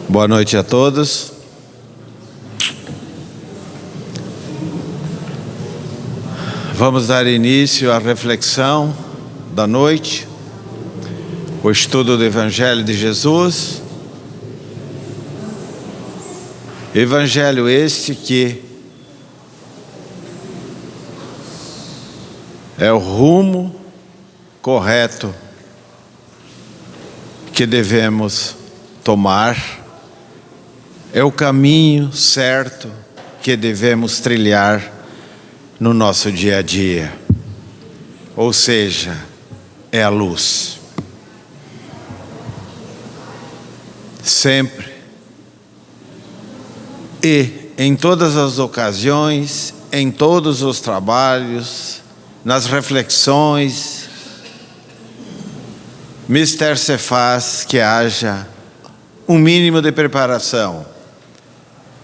Boa noite a todos. Vamos dar início à reflexão da noite, o estudo do Evangelho de Jesus. Evangelho este que é o rumo correto que devemos tomar, é o caminho certo que devemos trilhar no nosso dia a dia, ou seja, é a luz. Sempre e em todas as ocasiões, em todos os trabalhos, nas reflexões, mister se faz que haja um mínimo de preparação.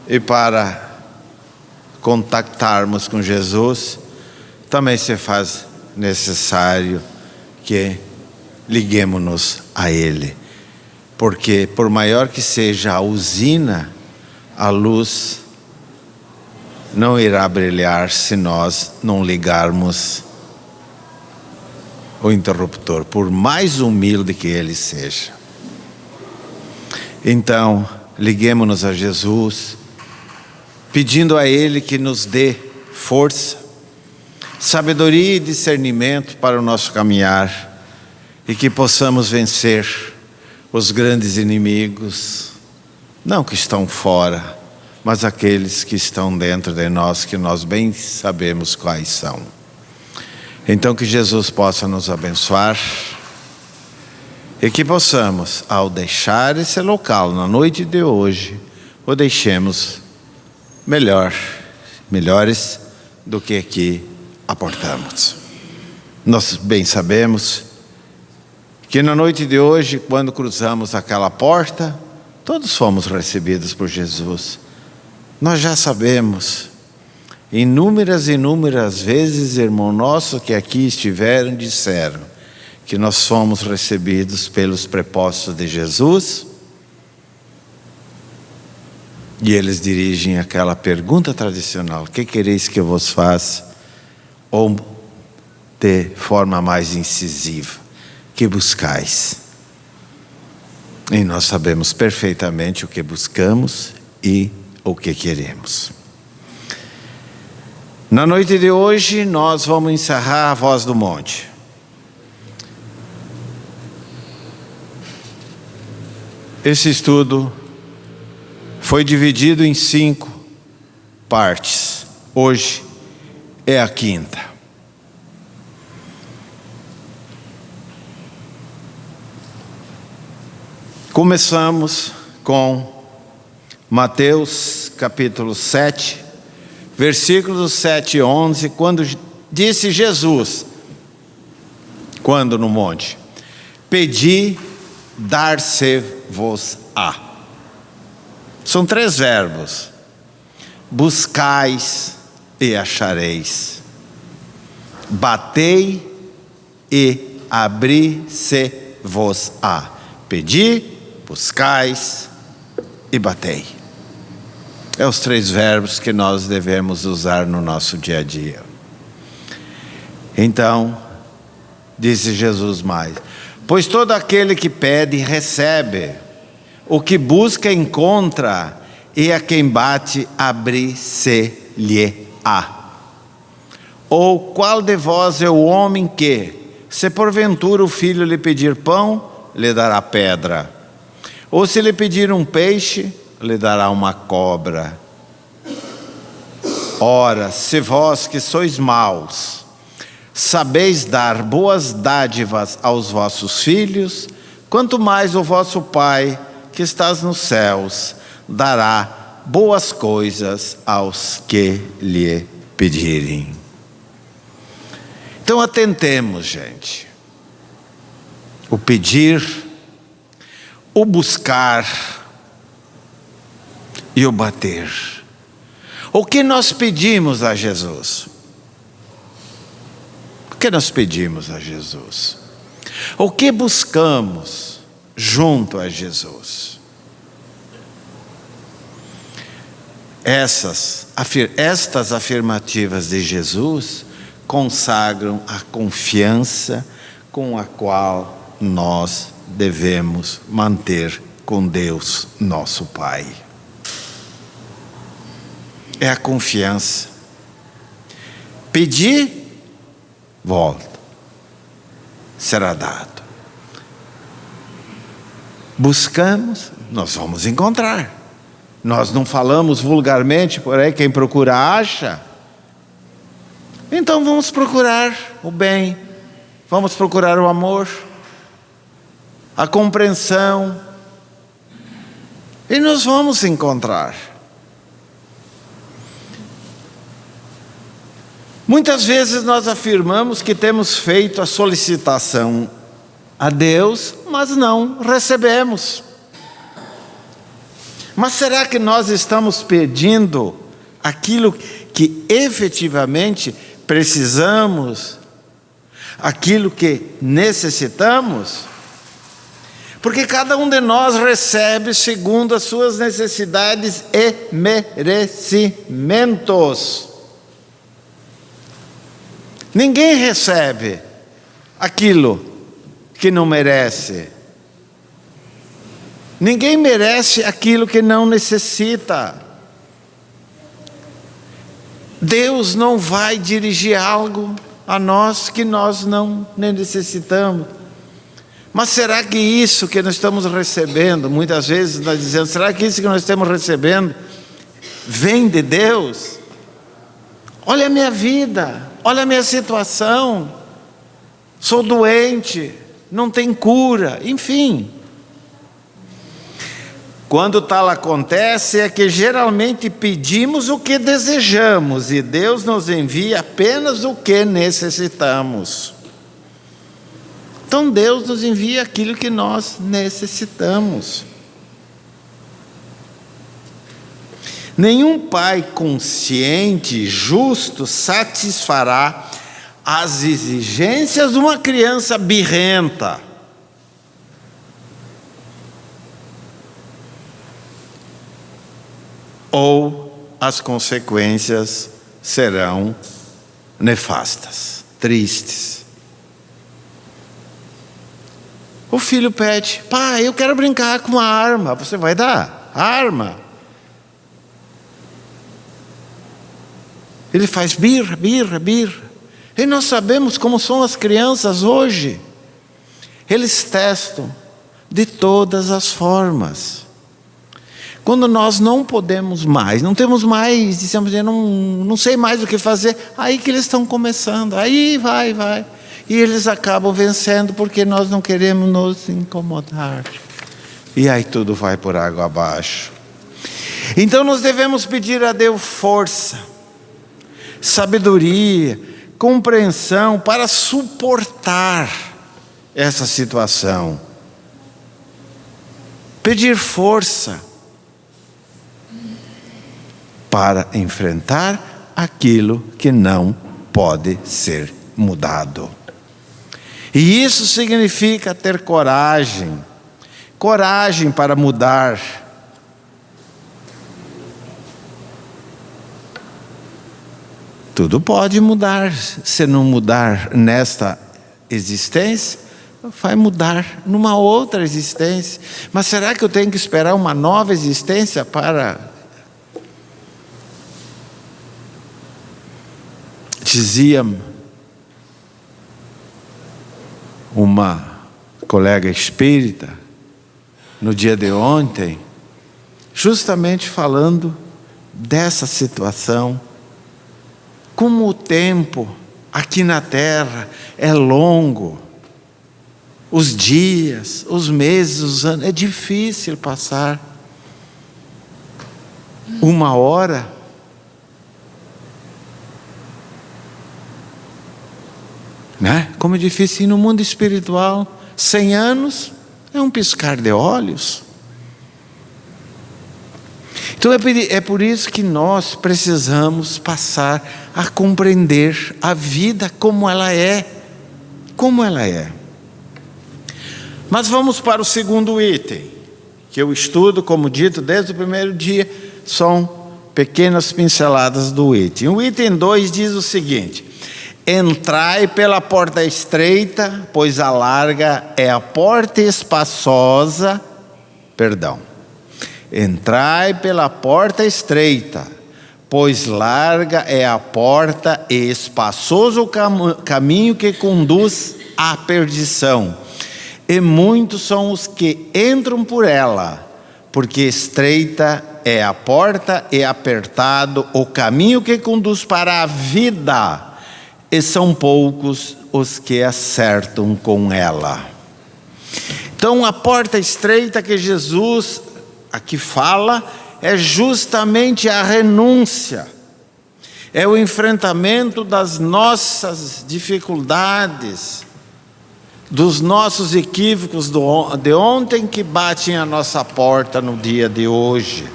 E para contactarmos com Jesus, também se faz necessário que liguemos-nos a Ele. Porque por maior que seja a usina, a luz não irá brilhar se nós não ligarmos o interruptor, por mais humilde que ele seja. Então, liguemos-nos a Jesus, pedindo a Ele que nos dê força, sabedoria e discernimento para o nosso caminhar e que possamos vencer os grandes inimigos, não que estão fora, mas aqueles que estão dentro de nós, que nós bem sabemos quais são. Então que Jesus possa nos abençoar e que possamos, ao deixar esse local na noite de hoje, o deixemos melhores do que aqui aportamos. Nós bem sabemos que na noite de hoje, quando cruzamos aquela porta, todos fomos recebidos por Jesus. Nós já sabemos, inúmeras vezes, irmão nosso que aqui estiveram, disseram que nós somos recebidos pelos prepostos de Jesus. E eles dirigem aquela pergunta tradicional: que quereis que eu vos faça? Ou de forma mais incisiva: que buscais? E nós sabemos perfeitamente o que buscamos e o que queremos. Na noite de hoje nós vamos encerrar a Voz do Monte. Esse estudo foi dividido em 5 partes. Hoje é a 5ª. Começamos com Mateus capítulo 7, versículos 7 e 11, quando disse Jesus, quando no monte: pedi, dar-se-vos-á. São 3 verbos: buscais e achareis, batei e abri-se-vos-á. Pedi, buscais e batei. É os 3 verbos que nós devemos usar no nosso dia a dia. Então, disse Jesus mais: pois todo aquele que pede, recebe. O que busca, encontra. E a quem bate, abre-se-lhe-á. Ou qual de vós é o homem que, se porventura o filho lhe pedir pão, lhe dará pedra? Ou se lhe pedir um peixe, lhe dará uma cobra? Ora, se vós que sois maus, sabeis dar boas dádivas aos vossos filhos, quanto mais o vosso Pai, que estás nos céus, dará boas coisas aos que lhe pedirem. Então atentemos, gente. O pedir, o buscar e o bater. O que nós pedimos a Jesus? O que nós pedimos a Jesus? O que buscamos junto a Jesus? Estas afirmativas de Jesus consagram a confiança com a qual nós devemos manter com Deus, nosso Pai. É a confiança. Pedir, volta, será dado. Buscamos, nós vamos encontrar. Nós não falamos vulgarmente por aí, quem procura acha. Então vamos procurar o bem, vamos procurar o amor, a compreensão, e nós vamos encontrar. Muitas vezes nós afirmamos que temos feito a solicitação a Deus, mas não recebemos. Mas será que nós estamos pedindo aquilo que efetivamente precisamos, aquilo que necessitamos? Porque cada um de nós recebe segundo as suas necessidades e merecimentos. Ninguém recebe aquilo que não merece. Ninguém merece aquilo que não necessita. Deus não vai dirigir algo a nós que nós não necessitamos. Mas será que isso que nós estamos recebendo, muitas vezes nós dizemos, será que isso que nós estamos recebendo vem de Deus? Olha a minha vida, olha a minha situação, sou doente, não tem cura, enfim. Quando tal acontece é que geralmente pedimos o que desejamos e Deus nos envia apenas o que necessitamos. Então Deus nos envia aquilo que nós necessitamos. Nenhum pai consciente e justo satisfará as exigências de uma criança birrenta. Ou as consequências serão nefastas, tristes. O filho pede, pai, eu quero brincar com uma arma. Você vai dar a arma? Ele faz birra. E nós sabemos como são as crianças hoje. Eles testam de todas as formas. Quando nós não podemos mais, não temos mais, dizemos, não sei mais o que fazer, aí que eles estão começando, aí vai. E eles acabam vencendo porque nós não queremos nos incomodar. E aí tudo vai por água abaixo. Então nós devemos pedir a Deus força, sabedoria, compreensão para suportar essa situação. Pedir força para enfrentar aquilo que não pode ser mudado. E isso significa ter coragem para mudar. Tudo pode mudar, se não mudar nesta existência, vai mudar numa outra existência. Mas será que eu tenho que esperar uma nova existência para... Dizia uma colega espírita no dia de ontem, justamente falando dessa situação, como o tempo aqui na Terra é longo, os dias, os meses, os anos, é difícil passar uma hora. Né? Como é difícil. E no mundo espiritual, 100 anos é um piscar de olhos. Então é por isso que nós precisamos passar a compreender a vida como ela é. Como ela é. Mas vamos para o segundo item, que eu estudo, como dito, desde o primeiro dia, são pequenas pinceladas do item. O item 2 diz o seguinte: entrai pela porta estreita, pois a larga é a porta espaçosa. Entrai pela porta estreita, pois larga é a porta e espaçoso o caminho que conduz à perdição. E muitos são os que entram por ela, porque estreita é a porta e apertado o caminho que conduz para a vida, e são poucos os que acertam com ela. Então, a porta estreita que Jesus aqui fala é justamente a renúncia, é o enfrentamento das nossas dificuldades, dos nossos equívocos de ontem que batem a nossa porta no dia de hoje.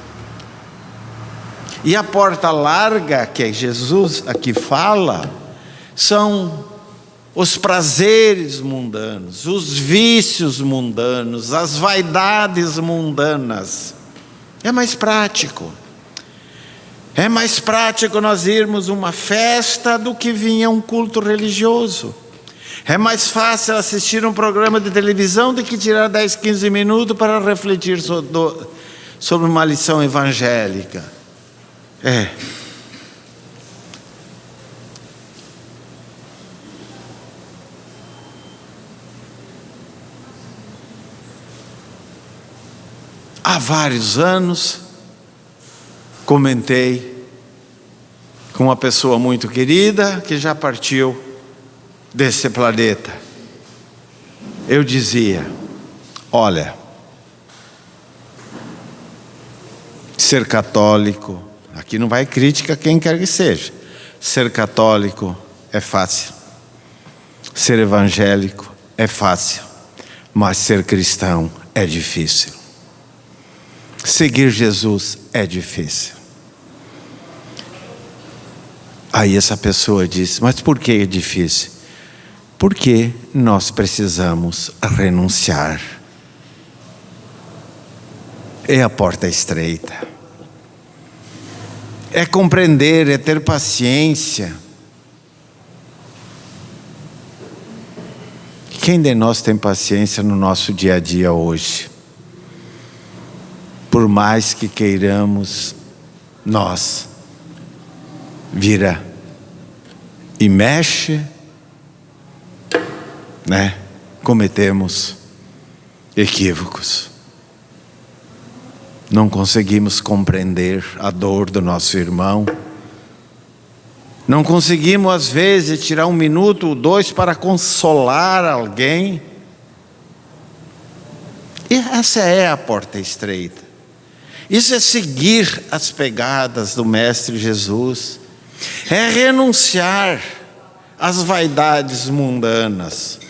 E a porta larga que Jesus aqui fala são os prazeres mundanos, os vícios mundanos, as vaidades mundanas. É mais prático. É mais prático nós irmos a uma festa do que vir a um culto religioso. É mais fácil assistir um programa de televisão do que tirar 10, 15 minutos para refletir sobre uma lição evangélica. Há vários anos, comentei com uma pessoa muito querida que já partiu desse planeta. Eu dizia: olha, ser católico, aqui não vai crítica a quem quer que seja, ser católico é fácil, ser evangélico é fácil, mas ser cristão é difícil. Seguir Jesus é difícil. Aí essa pessoa disse: mas por que é difícil? Porque nós precisamos renunciar. É a porta estreita. É compreender, é ter paciência. Quem de nós tem paciência no nosso dia a dia hoje? Por mais que queiramos, nós vira e mexe, cometemos equívocos. Não conseguimos compreender a dor do nosso irmão. Não conseguimos, às vezes, tirar 1 minuto ou 2 para consolar alguém. E essa é a porta estreita. Isso é seguir as pegadas do Mestre Jesus. É renunciar às vaidades mundanas.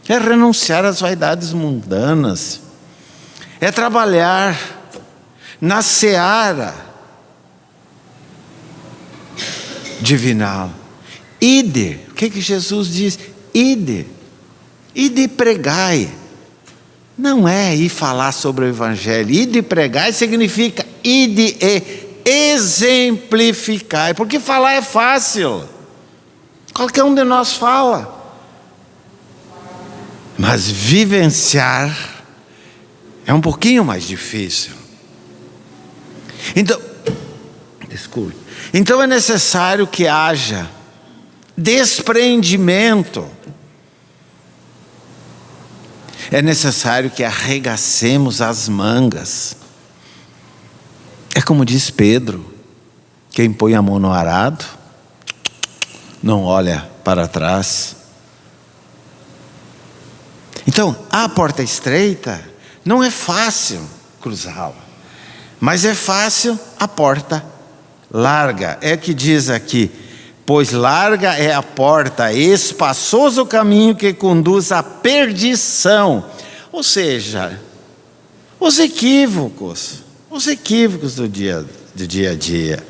É renunciar às vaidades mundanas. É trabalhar na seara divinal. Ide, o que Jesus diz? Ide pregai. Não é ir falar sobre o Evangelho. Ide pregai significa ide e exemplificai. Porque falar é fácil. Qualquer um de nós fala. Mas vivenciar é um pouquinho mais difícil. Então é necessário que haja desprendimento. É necessário que arregacemos as mangas. É como diz Pedro: quem põe a mão no arado não olha para trás. Então, a porta estreita não é fácil cruzá-la, mas é fácil a porta larga. É que diz aqui: pois larga é a porta, espaçoso o caminho que conduz à perdição. Ou seja, os equívocos do dia a dia.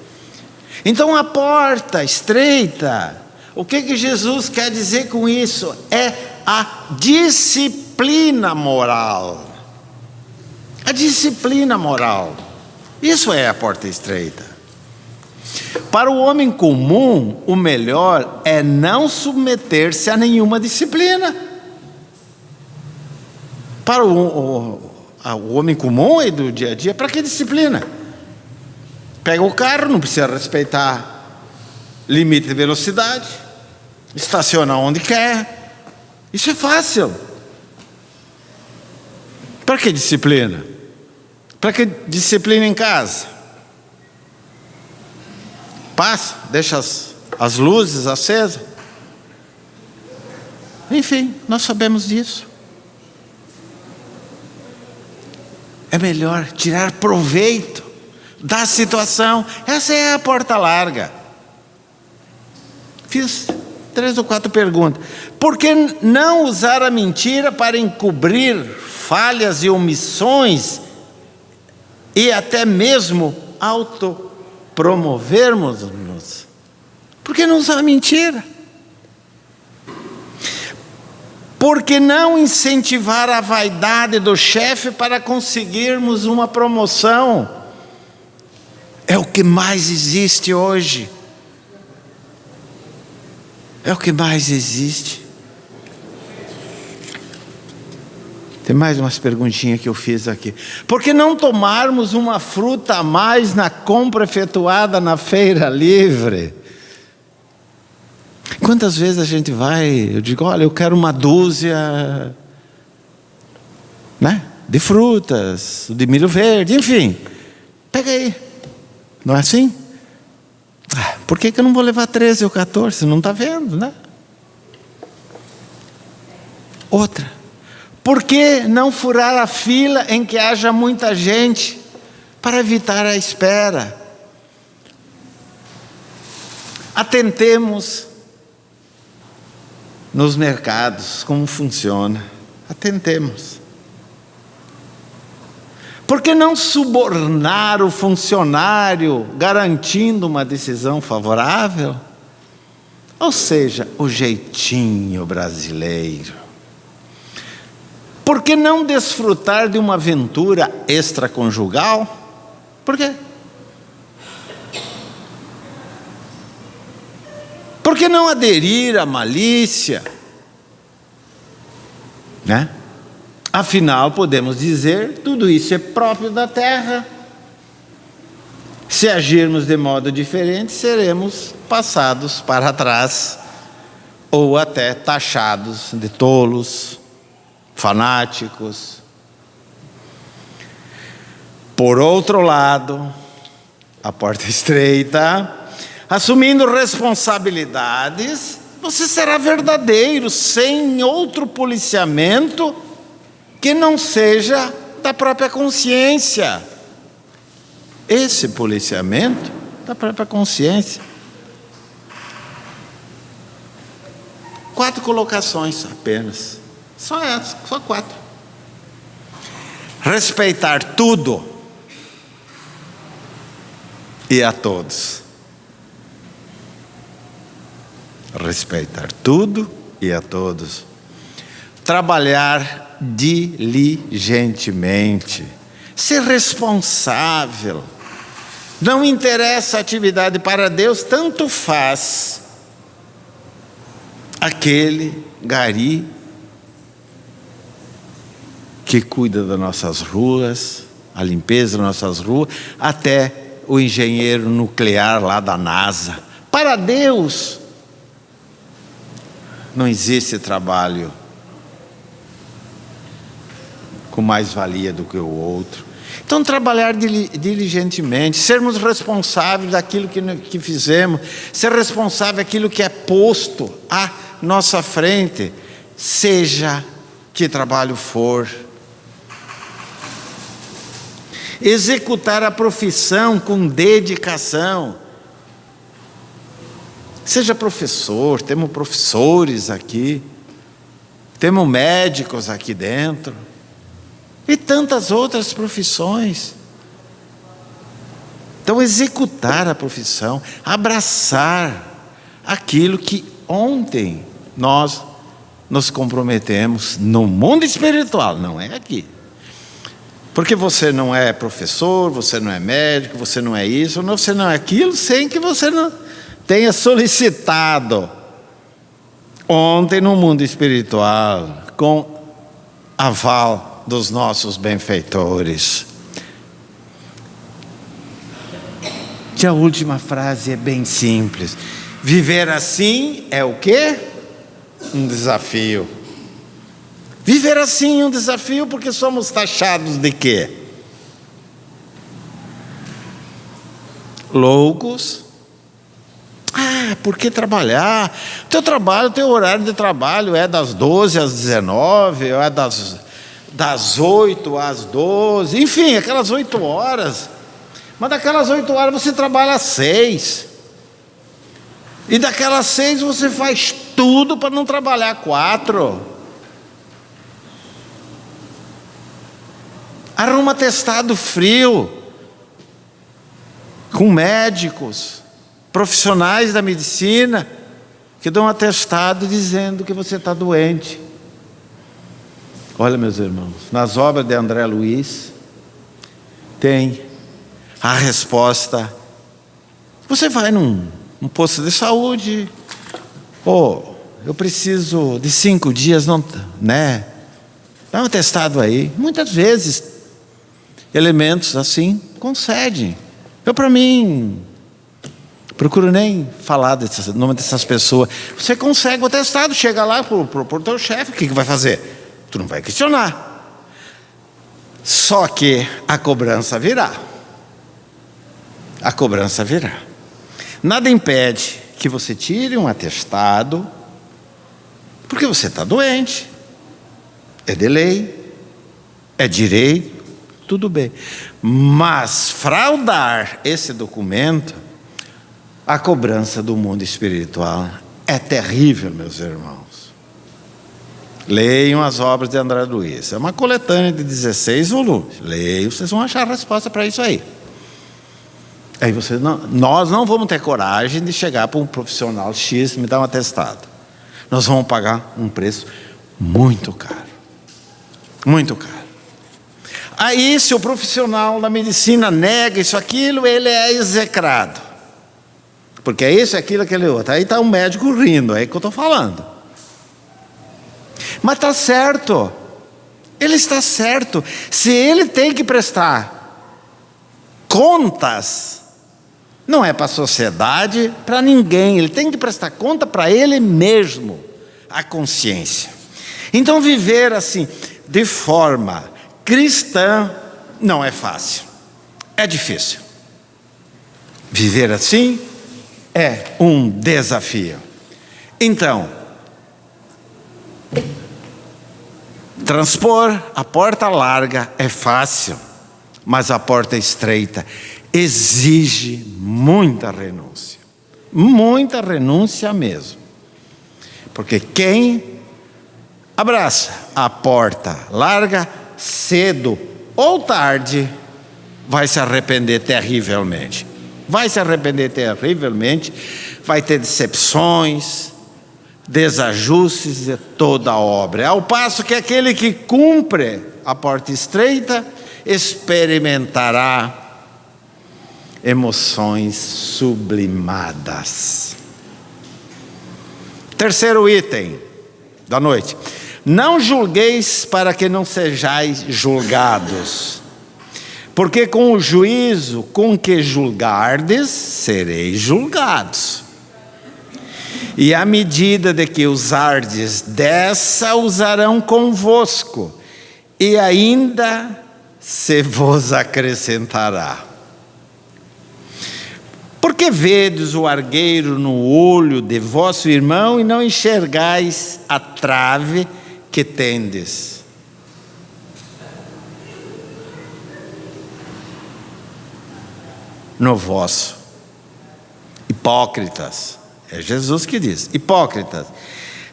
Então a porta estreita, o que Jesus quer dizer com isso? É a disciplina moral. A disciplina moral. Isso é a porta estreita. Para o homem comum, o melhor é não submeter-se a nenhuma disciplina. Para o homem comum e do dia a dia, para que disciplina? Pega o carro, não precisa respeitar limite de velocidade, estaciona onde quer, isso é fácil. Para que disciplina? Para que disciplina em casa? Passa, deixa as luzes acesas. Enfim, nós sabemos disso. É melhor tirar proveito da situação. Essa é a porta larga. Fiz 3 ou 4 perguntas. Por que não usar a mentira para encobrir falhas e omissões e até mesmo autopromovermos-nos? Por que não usar a mentira? Por que não incentivar a vaidade do chefe para conseguirmos uma promoção? É o que mais existe hoje. É o que mais existe. Tem mais umas perguntinhas que eu fiz aqui. Por que não tomarmos uma fruta a mais na compra efetuada na feira livre? Quantas vezes a gente vai, eu digo, olha, eu quero uma dúzia, né, de frutas, de milho verde, enfim, pega aí. Não é assim? Por que eu não vou levar 13 ou 14? Não está vendo, né? Outra. Por que não furar a fila em que haja muita gente para evitar a espera? Atentemos nos mercados, como funciona. Atentemos. Por que não subornar o funcionário garantindo uma decisão favorável? Ou seja, o jeitinho brasileiro. Por que não desfrutar de uma aventura extraconjugal? Por quê? Por que não aderir à malícia? Né? Afinal, podemos dizer, tudo isso é próprio da terra. Se agirmos de modo diferente, seremos passados para trás, ou até taxados de tolos, fanáticos. Por outro lado, a porta estreita, assumindo responsabilidades, você será verdadeiro, sem outro policiamento que não seja da própria consciência. Esse policiamento da própria consciência. 4 colocações apenas. Só essas, só 4. Respeitar tudo e a todos. Respeitar tudo e a todos. Trabalhar diligentemente. Ser responsável. Não interessa a atividade para Deus, tanto faz aquele gari que cuida das nossas ruas, a limpeza das nossas ruas, até o engenheiro nuclear lá da NASA. Para Deus, não existe trabalho com mais valia do que o outro. Então, trabalhar diligentemente, sermos responsáveis daquilo que fizemos, ser responsável daquilo que é posto à nossa frente, seja que trabalho for. Executar a profissão com dedicação. Seja professor, temos professores aqui, temos médicos aqui dentro, e tantas outras profissões. Então, executar a profissão, abraçar aquilo que ontem nós nos comprometemos no mundo espiritual, não é aqui. Porque você não é professor, você não é médico, você não é isso, você não é aquilo, sem que você não tenha solicitado. Ontem no mundo espiritual, com aval dos nossos benfeitores. E a última frase é bem simples. Viver assim é o quê? Um desafio. Viver assim é um desafio porque somos taxados de quê? Loucos. Por que trabalhar? Teu horário de trabalho é das 12 às 19, ou é das 8 às 12, enfim, aquelas 8 horas. Mas daquelas 8 horas você trabalha às 6. E daquelas 6 você faz tudo para não trabalhar 4. Arruma atestado frio com médicos, profissionais da medicina, que dão um atestado dizendo que você está doente. Olha, meus irmãos, nas obras de André Luiz, tem a resposta. Você vai num posto de saúde, eu preciso de 5 dias, não, né? Dá um atestado aí. Muitas vezes, elementos assim concedem. Para mim, procuro nem falar desse nome dessas pessoas. Você consegue o atestado, chega lá pro teu chefe, o que vai fazer? Tu não vai questionar. Só que a cobrança virá. A cobrança virá. Nada impede que você tire um atestado, porque você está doente. É de lei, é direito, tudo bem. Mas fraudar esse documento, a cobrança do mundo espiritual é terrível, meus irmãos. Leiam as obras de André Luiz. É uma coletânea de 16 volumes. Leiam, vocês vão achar a resposta para isso aí. Aí nós não vamos ter coragem de chegar para um profissional X e me dar um atestado. Nós vamos pagar um preço muito caro. Muito caro. Aí, se o profissional da medicina nega isso, aquilo, ele é execrado. Porque é isso, aquilo, aquele outro. Aí está um médico rindo, é que eu estou falando. Mas está certo. Ele está certo. Se ele tem que prestar contas, não é para a sociedade, para ninguém. Ele tem que prestar conta para ele mesmo, a consciência. Então, viver assim, de forma cristã, não é fácil. É difícil. Viver assim é um desafio. Então, transpor a porta larga é fácil, mas a porta estreita exige muita renúncia mesmo. Porque quem abraça a porta larga, cedo ou tarde, vai se arrepender terrivelmente. Vai se arrepender terrivelmente, vai ter decepções, desajustes de toda a obra. Ao passo que aquele que cumpre a porta estreita experimentará emoções sublimadas. Terceiro item da noite: não julgueis para que não sejais julgados, porque com o juízo com que julgardes, sereis julgados. E à medida de que usardes dessa, usarão convosco, e ainda se vos acrescentará. Porque vedes o argueiro no olho de vosso irmão e não enxergais a trave que tendes? No vosso. Hipócritas. É Jesus que diz: hipócritas,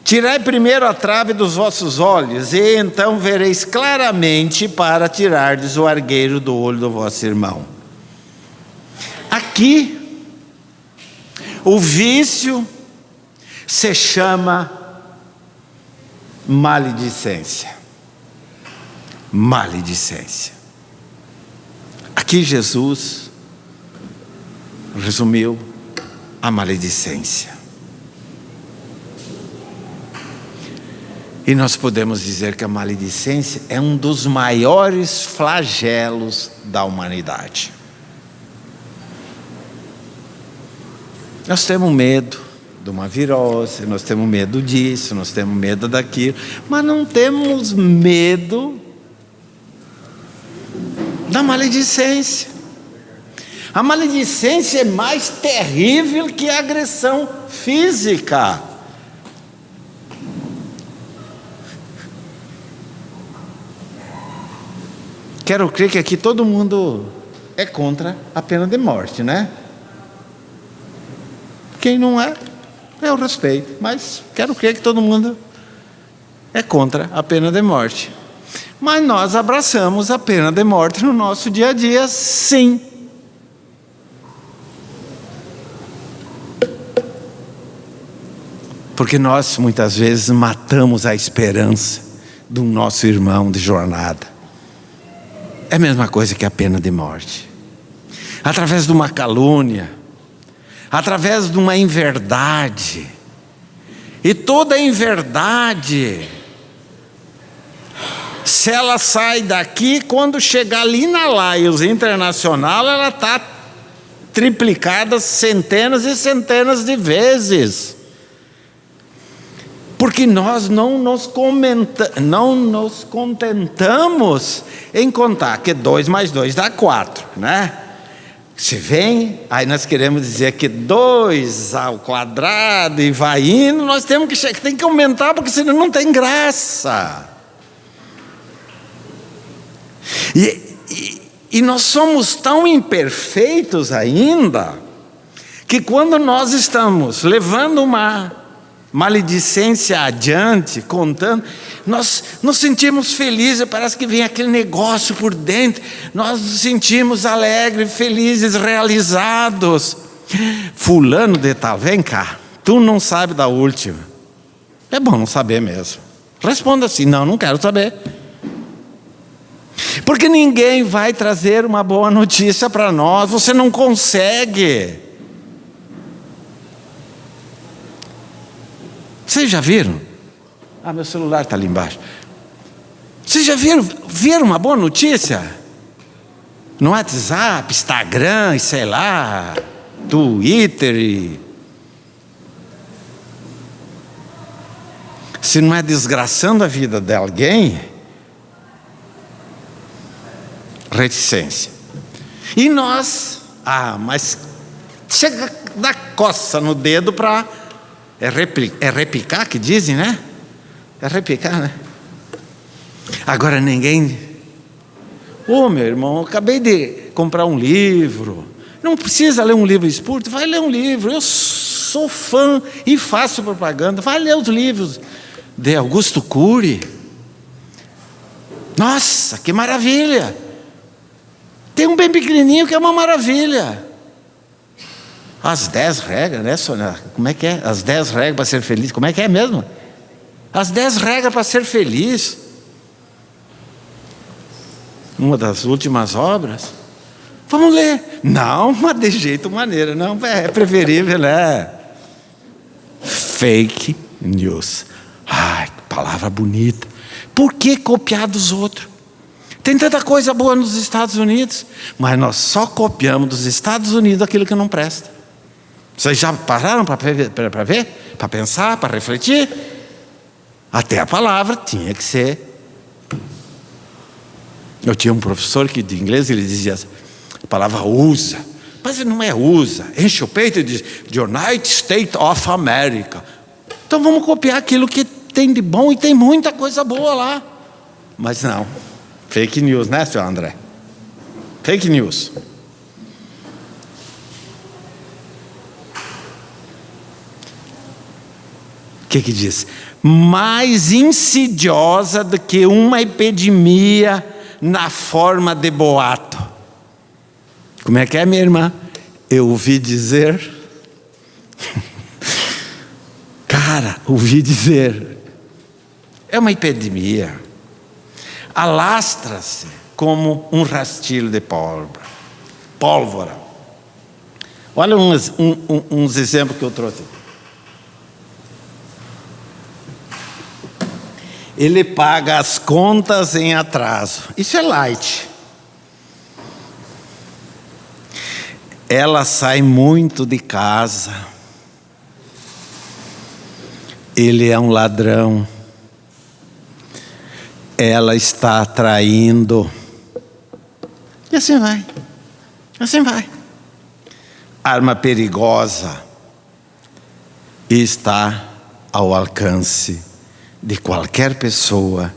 tirai primeiro a trave dos vossos olhos, e então vereis claramente para tirardes o argueiro do olho do vosso irmão. Aqui, o vício se chama maledicência. Maledicência. Aqui Jesus resumiu a maledicência. E nós podemos dizer que a maledicência é um dos maiores flagelos da humanidade. Nós temos medo de uma virose, nós temos medo disso, nós temos medo daquilo, mas não temos medo da maledicência. A maledicência é mais terrível que a agressão física. Quero crer que aqui todo mundo é contra a pena de morte, né? Quem não é, eu respeito, mas quero crer que todo mundo é contra a pena de morte. Mas nós abraçamos a pena de morte no nosso dia a dia, sim. Porque nós muitas vezes matamos a esperança do nosso irmão de jornada. É a mesma coisa que a pena de morte. Através de uma calúnia, através de uma inverdade. E toda inverdade, se ela sai daqui, quando chegar ali na Lions Internacional, ela está triplicada centenas e centenas de vezes. Porque nós não nos contentamos em contar que 2 mais 2 dá 4, né? Se vem, aí nós queremos dizer que 2 ao quadrado e vai indo, nós temos tem que aumentar, porque senão não tem graça. E nós somos tão imperfeitos ainda, que quando nós estamos levando uma maledicência adiante, contando, nós nos sentimos felizes, parece que vem aquele negócio por dentro, nós nos sentimos alegres, felizes, realizados. Fulano de tal, vem cá, tu não sabe da última. É bom não saber mesmo. Responda assim: não quero saber. Porque ninguém vai trazer uma boa notícia para nós, você não consegue. Vocês já viram? Meu celular está ali embaixo. Vocês já viram uma boa notícia? No WhatsApp, Instagram, e sei lá, Twitter. Se não é desgraçando a vida de alguém, reticência. E nós, mas chega da coça no dedo para... É repicar que dizem, né? É repicar, né? Agora ninguém... meu irmão, eu acabei de comprar um livro. Não precisa ler um livro espúrio, vai ler um livro. Eu sou fã e faço propaganda. Vai ler os livros de Augusto Cury. Nossa, que maravilha! Tem um bem pequenininho que é uma maravilha. As 10 regras, né, Sônia? Como é que é? As 10 regras para ser feliz. Como é que é mesmo? As 10 regras para ser feliz. Uma das últimas obras. Vamos ler. Não, mas de jeito maneira. Não, é preferível, né? Fake news. Ai, que palavra bonita. Por que copiar dos outros? Tem tanta coisa boa nos Estados Unidos, mas nós só copiamos dos Estados Unidos aquilo que não presta. Vocês já pararam para ver, para pensar, para refletir? Até a palavra tinha que ser. Eu tinha um professor de inglês, ele dizia a palavra usa, mas não é usa, enche o peito e diz United States of America. Então vamos copiar aquilo que tem de bom, e tem muita coisa boa lá. Mas não, fake news, né, senhor André? Fake news. O que diz? Mais insidiosa do que uma epidemia na forma de boato. Como é que é, minha irmã? Eu ouvi dizer. Cara, ouvi dizer. É uma epidemia. Alastra-se como um rastilho de pólvora. pólvora. Olha uns exemplos que eu trouxe. Ele paga as contas em atraso. Isso é light. Ela sai muito de casa. Ele é um ladrão. Ela está traindo. E assim vai. Assim vai. Arma perigosa está ao alcance de qualquer pessoa,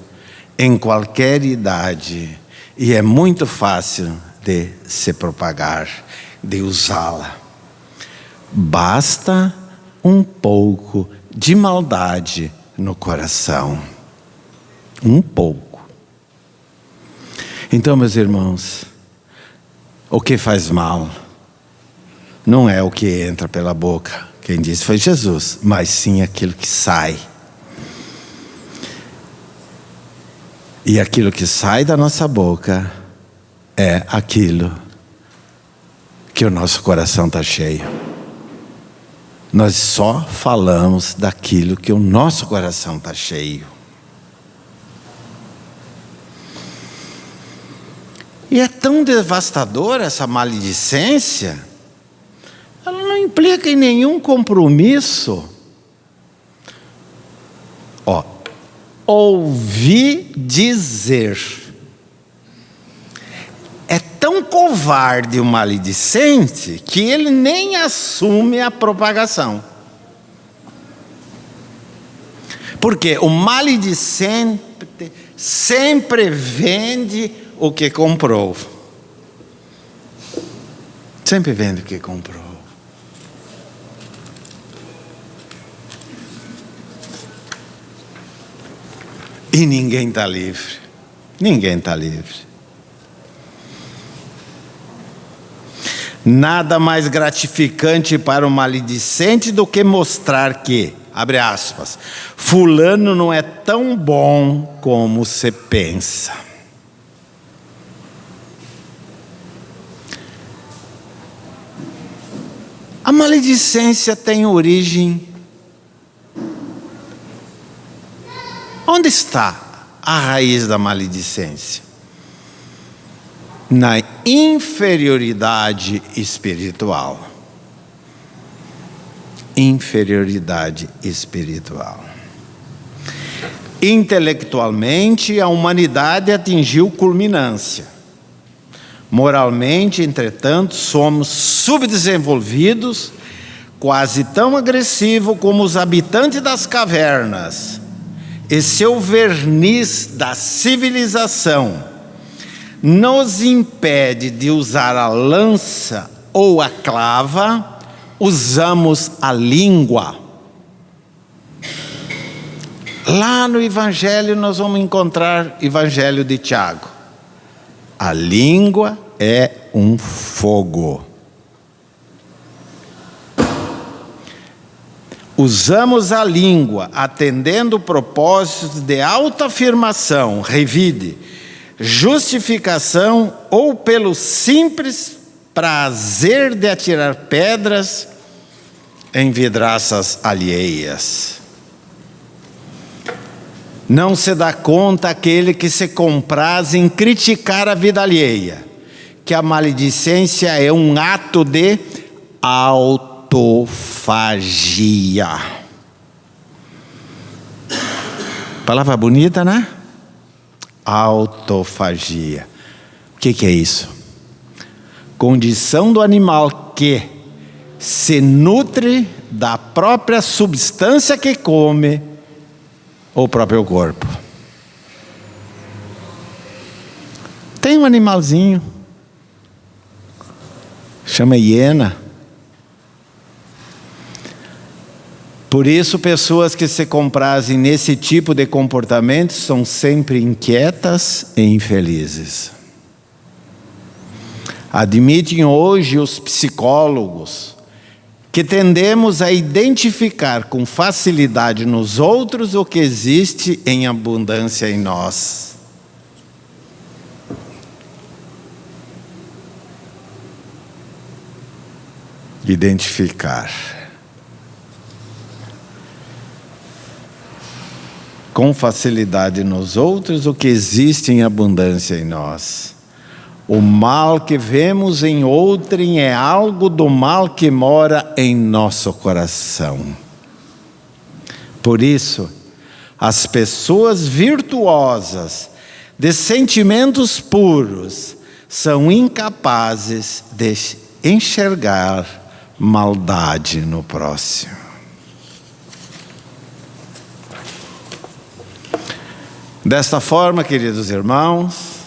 em qualquer idade, e é muito fácil de se propagar, de usá-la. Basta um pouco de maldade no coração. Um pouco. Então, meus irmãos, o que faz mal não é o que entra pela boca, quem disse foi Jesus, mas sim aquilo que sai. E aquilo que sai da nossa boca é aquilo que o nosso coração está cheio. Nós só falamos daquilo que o nosso coração está cheio. E é tão devastadora essa maledicência, ela não implica em nenhum compromisso. Ouvi dizer. É tão covarde o maledicente que ele nem assume a propagação. Porque o maledicente sempre vende o que comprou. Sempre vende o que comprou. E ninguém está livre. Ninguém está livre. Nada mais gratificante para o maledicente do que mostrar que, abre aspas, fulano não é tão bom como você pensa. A maledicência tem origem. Onde está a raiz da maledicência? Na inferioridade espiritual. Inferioridade espiritual. Intelectualmente, a humanidade atingiu culminância. Moralmente, entretanto, somos subdesenvolvidos, quase tão agressivos como os habitantes das cavernas. E seu verniz da civilização nos impede de usar a lança ou a clava, usamos a língua. Lá no Evangelho nós vamos encontrar Evangelho de Tiago. A língua é um fogo. Usamos a língua atendendo propósitos de autoafirmação, revide, justificação ou pelo simples prazer de atirar pedras em vidraças alheias. Não se dá conta aquele que se compraz em criticar a vida alheia, que a maledicência é um ato de autofagia. Palavra bonita, né? Autofagia. O que é isso? Condição do animal que se nutre da própria substância que come o próprio corpo. Tem um animalzinho, chama hiena. Por isso, pessoas que se comprazem nesse tipo de comportamento são sempre inquietas e infelizes. Admitem hoje os psicólogos que tendemos a identificar com facilidade nos outros o que existe em abundância em nós. identificar com facilidade nos outros o que existe em abundância em nós. O mal que vemos em outrem é algo do mal que mora em nosso coração. Por isso, as pessoas virtuosas, de sentimentos puros, são incapazes de enxergar maldade no próximo. Desta forma, queridos irmãos,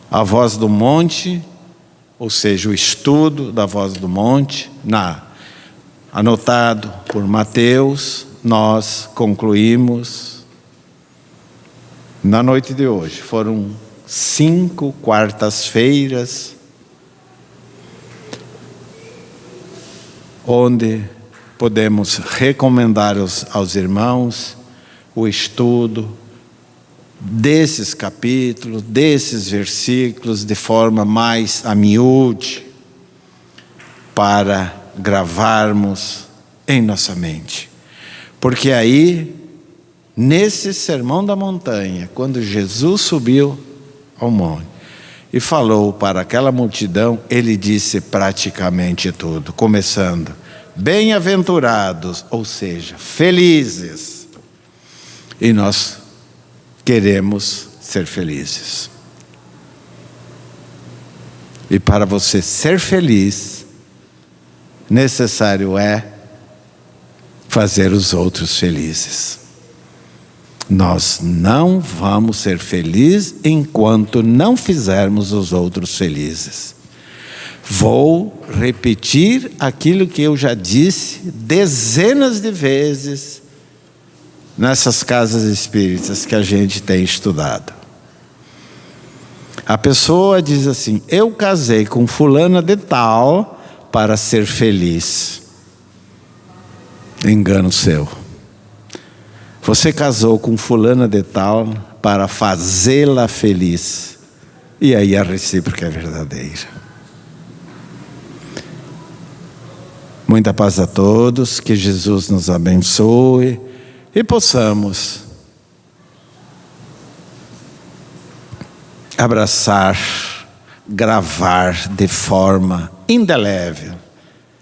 a voz do monte, ou seja, o estudo da voz do monte, anotado por Mateus, nós concluímos na noite de hoje. Foram 5 quartas-feiras, onde podemos recomendar aos irmãos o estudo desses capítulos, desses versículos, de forma mais a miúde, para gravarmos em nossa mente. Porque aí, nesse sermão da montanha, quando Jesus subiu ao monte e falou para aquela multidão, ele disse praticamente tudo, começando: bem-aventurados, ou seja, felizes. E nós queremos ser felizes. E para você ser feliz, necessário é fazer os outros felizes. Nós não vamos ser felizes enquanto não fizermos os outros felizes. Vou repetir aquilo que eu já disse dezenas de vezes nessas casas espíritas que a gente tem estudado. A pessoa diz assim: eu casei com fulana de tal para ser feliz. Engano seu. Você casou com fulana de tal para fazê-la feliz. E aí a recíproca é verdadeira. Muita paz a todos, que Jesus nos abençoe e possamos abraçar, gravar de forma indelével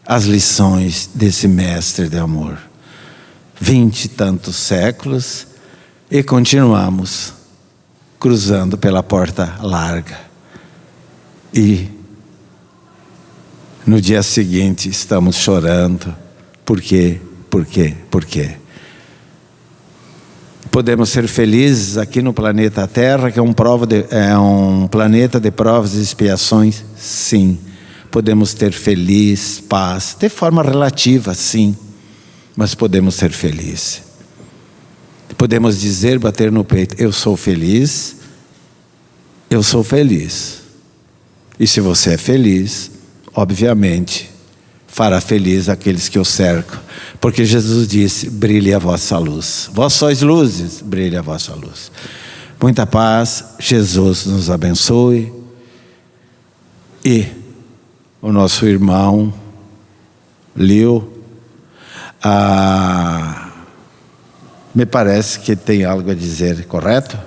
as lições desse mestre de amor. 20 e tantos séculos e continuamos cruzando pela porta larga. E no dia seguinte estamos chorando. Por quê? Por quê? Por quê? Podemos ser felizes aqui no planeta Terra, que é um planeta de provas e expiações? Sim. Podemos ter feliz, paz, de forma relativa, sim. Mas podemos ser felizes. Podemos dizer, bater no peito: eu sou feliz, eu sou feliz. E se você é feliz, obviamente, fará feliz aqueles que o cercam. Porque Jesus disse: brilhe a vossa luz. Vós sois luzes, brilhe a vossa luz. Muita paz, Jesus nos abençoe. E o nosso irmão Leo, me parece que tem algo a dizer, correto?